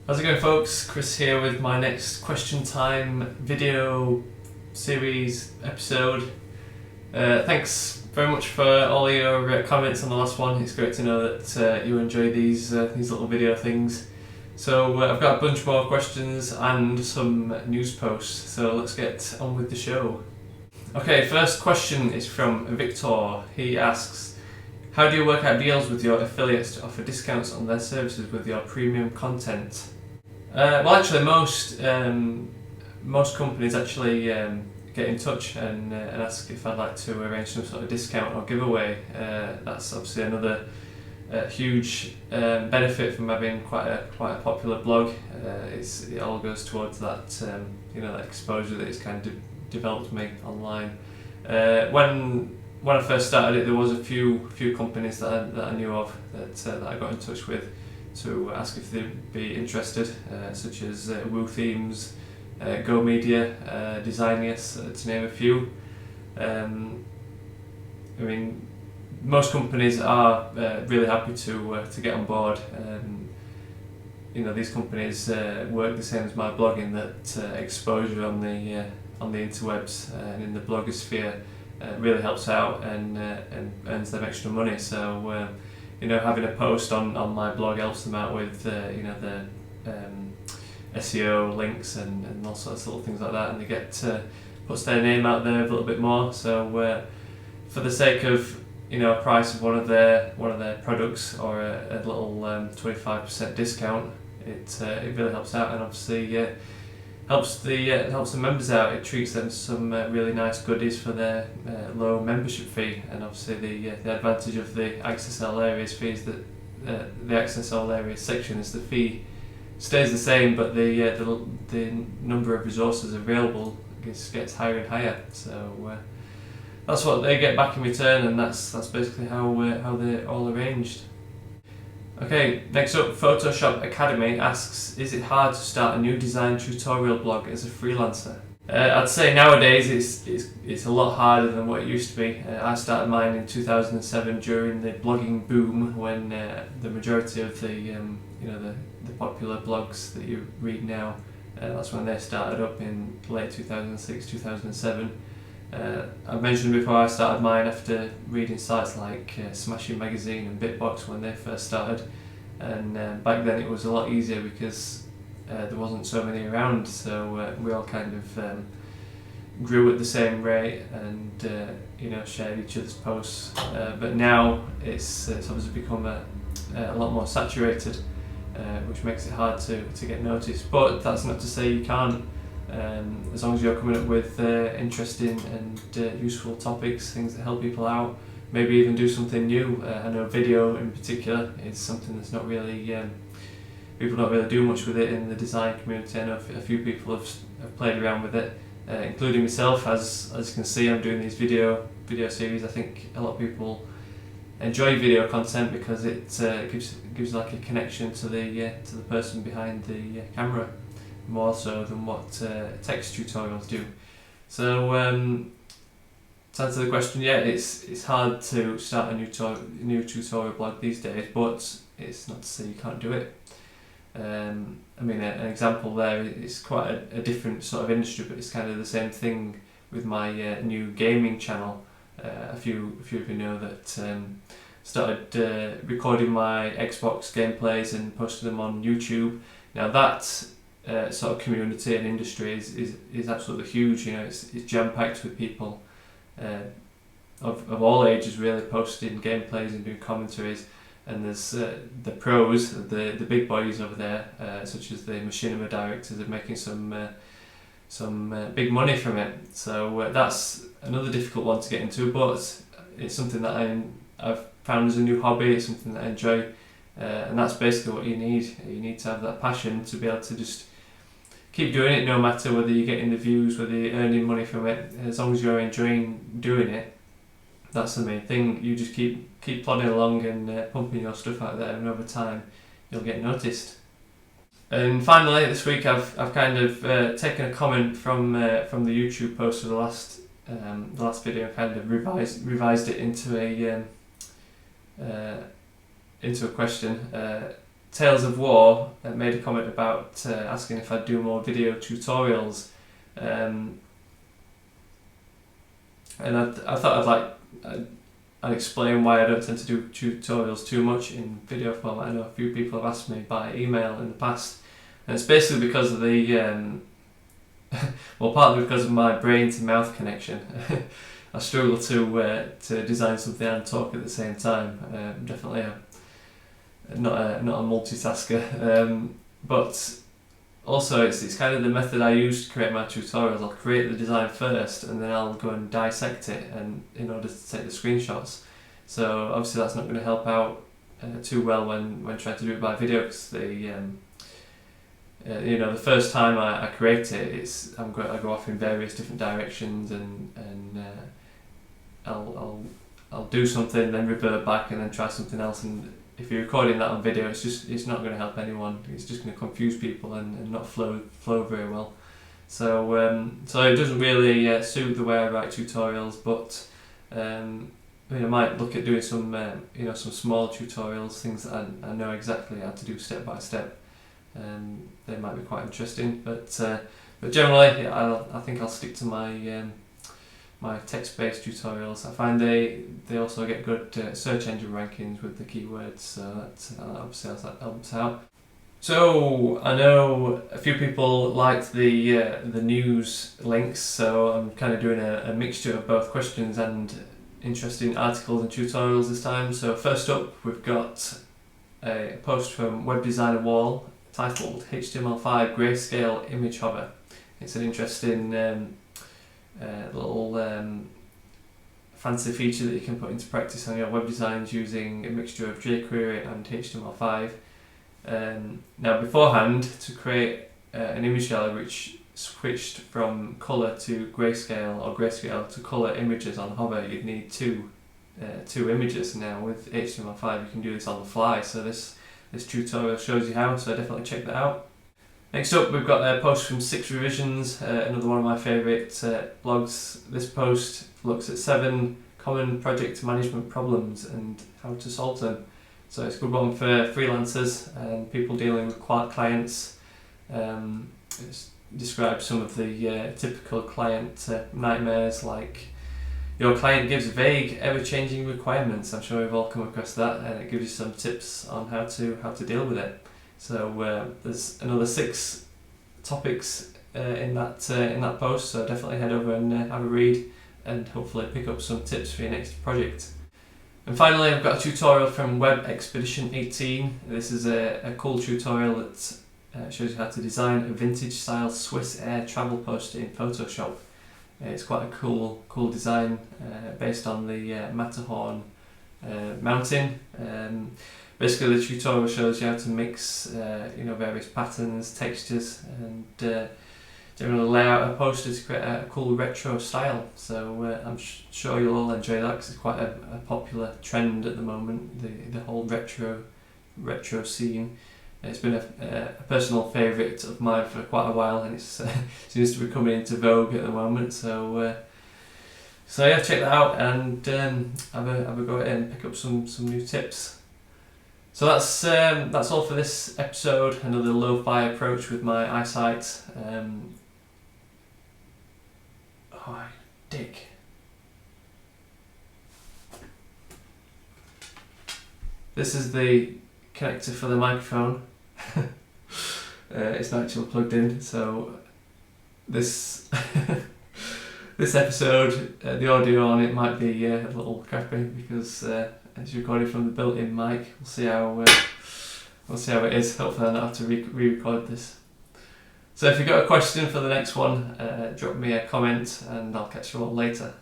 How's it going, folks? Chris here with my next question time video series episode. Thanks very much for all your comments on the last one. It's great to know that you enjoy these little video things. So I've got a bunch more questions and some news posts, so let's get on with the show. Okay, first question is from Victor. He asks, how do you work out deals with your affiliates to offer discounts on their services with your premium content? Well, actually, most companies actually get in touch and ask if I'd like to arrange some sort of discount or giveaway. That's obviously another huge benefit from having quite a popular blog. It all goes towards that that exposure that it's kind of developed for me online. When I first started it, there was a few companies that I knew of that I got in touch with to ask if they'd be interested, such as Woo Themes, Go Media, Designius, to name a few. Most companies are really happy to get on board. These companies work the same as my blog in that exposure on the interwebs and in the blogosphere really helps out and earns them extra money. So having a post on my blog helps them out with the SEO links and all sorts of little things like that, and they get puts their name out there a little bit more. So for the sake of a price of one of their products or a little 25% discount, it really helps out, and obviously helps the members out. It treats them to some really nice goodies for their low membership fee, and obviously the advantage of the Access All Areas fee is that the Access All Areas section is the fee stays the same, but the number of resources available gets higher and higher. So that's what they get back in return, and that's basically how they're all arranged. Okay, next up, Photoshop Academy asks, is it hard to start a new design tutorial blog as a freelancer? I'd say nowadays it's a lot harder than what it used to be. I started mine in 2007 during the blogging boom, when the majority of the popular blogs that you read now, that's when they started up in late 2006, 2007. I mentioned before I started mine after reading sites like Smashing Magazine and Bitbox when they first started, and back then it was a lot easier because there wasn't so many around, so we all kind of grew at the same rate and shared each other's posts. But now it's obviously become a lot more saturated, which makes it hard to get noticed. But that's not to say you can't. As long as you're coming up with interesting and useful topics, things that help people out, maybe even do something new. I know video in particular is something that's not really, people don't really do much with it in the design community. I know a few people have played around with it, including myself. As you can see, I'm doing these video series. I think a lot of people enjoy video content because it gives like a connection to the person behind the camera, more so than what text tutorials do. So to answer the question, yeah, it's hard to start a new tutorial blog these days, but it's not to say you can't do it. An example there is quite a different sort of industry, but it's kind of the same thing with my new gaming channel. A few of you know that started recording my Xbox gameplays and posting them on YouTube. Now that sort of community and industry is absolutely huge. It's jam-packed with people of all ages really posting gameplays and doing commentaries, and there's the pros, the big boys over there, such as the machinima directors, are making some big money from it. So that's another difficult one to get into, but it's something that I've found as a new hobby. It's something that I enjoy, and that's basically what you need. You need to have that passion to be able to just keep doing it, no matter whether you're getting the views, whether you're earning money from it. As long as you're enjoying doing it, that's the main thing. You just keep plodding along and pumping your stuff out there, and over time you'll get noticed. And finally, this week I've kind of taken a comment from the YouTube post of the last video, and kind of revised it into a question. Tales of War made a comment about asking if I'd do more video tutorials, and I thought I'd explain why I don't tend to do tutorials too much in video format. I know a few people have asked me by email in the past, and it's basically because of the well, partly because of my brain to mouth connection. I struggle to design something and talk at the same time. Definitely not a multitasker, but also it's kind of the method I use to create my tutorials. I'll create the design first, and then I'll go and dissect it, and in order to take the screenshots. So obviously that's not going to help out too well when trying to do it by video, because the first time I create it, I go off in various different directions, and I'll do something, then revert back, and then try something else. And if you're recording that on video, it's not going to help anyone. It's just going to confuse people and not flow very well. So it doesn't really suit the way I write tutorials. But I might look at doing some some small tutorials, things that I know exactly how to do step by step. They might be quite interesting. But generally, I think I'll stick to my my text-based tutorials. I find they also get good search engine rankings with the keywords, so that obviously helps out. So I know a few people liked the news links, so I'm kind of doing a mixture of both questions and interesting articles and tutorials this time. So first up, we've got a post from Web Designer Wall titled HTML5 Grayscale Image Hover. It's an interesting little fancy feature that you can put into practice on your web designs using a mixture of jQuery and HTML5. Now beforehand, to create an image gallery which switched from colour to grayscale or grayscale to colour images on hover, you'd need two images. Now with HTML5 you can do this on the fly, so this tutorial shows you how, so definitely check that out. Next up, we've got a post from 6 Revisions, another one of my favourite blogs. This post looks at 7 common project management problems and how to solve them. So it's a good one for freelancers and people dealing with clients. It describes some of the typical client nightmares, like your client gives vague, ever-changing requirements. I'm sure we've all come across that, and it gives you some tips on how to deal with it. So there's another 6 topics in that post, so definitely head over and have a read and hopefully pick up some tips for your next project. And finally, I've got a tutorial from Web Expedition 18. This is a cool tutorial that shows you how to design a vintage style Swiss Air travel poster in Photoshop. It's quite a cool design based on the Matterhorn mountain. Basically, the tutorial shows you how to mix various patterns, textures, and generally lay out a poster to create a cool retro style. So I'm sure you'll all enjoy that, because it's quite a popular trend at the moment, the whole retro scene. It's been a personal favourite of mine for quite a while, and it seems to be coming into vogue at the moment. So yeah, check that out and have a go at it and pick up some new tips. So that's all for this episode. Another lo-fi approach with my eyesight. Dick. This is the connector for the microphone. It's not actually plugged in, so this this episode, the audio on it might be a little crappy because it's recorded from the built-in mic. We'll see how it is. Hopefully I don't have to re-record this. So if you've got a question for the next one, drop me a comment and I'll catch you all later.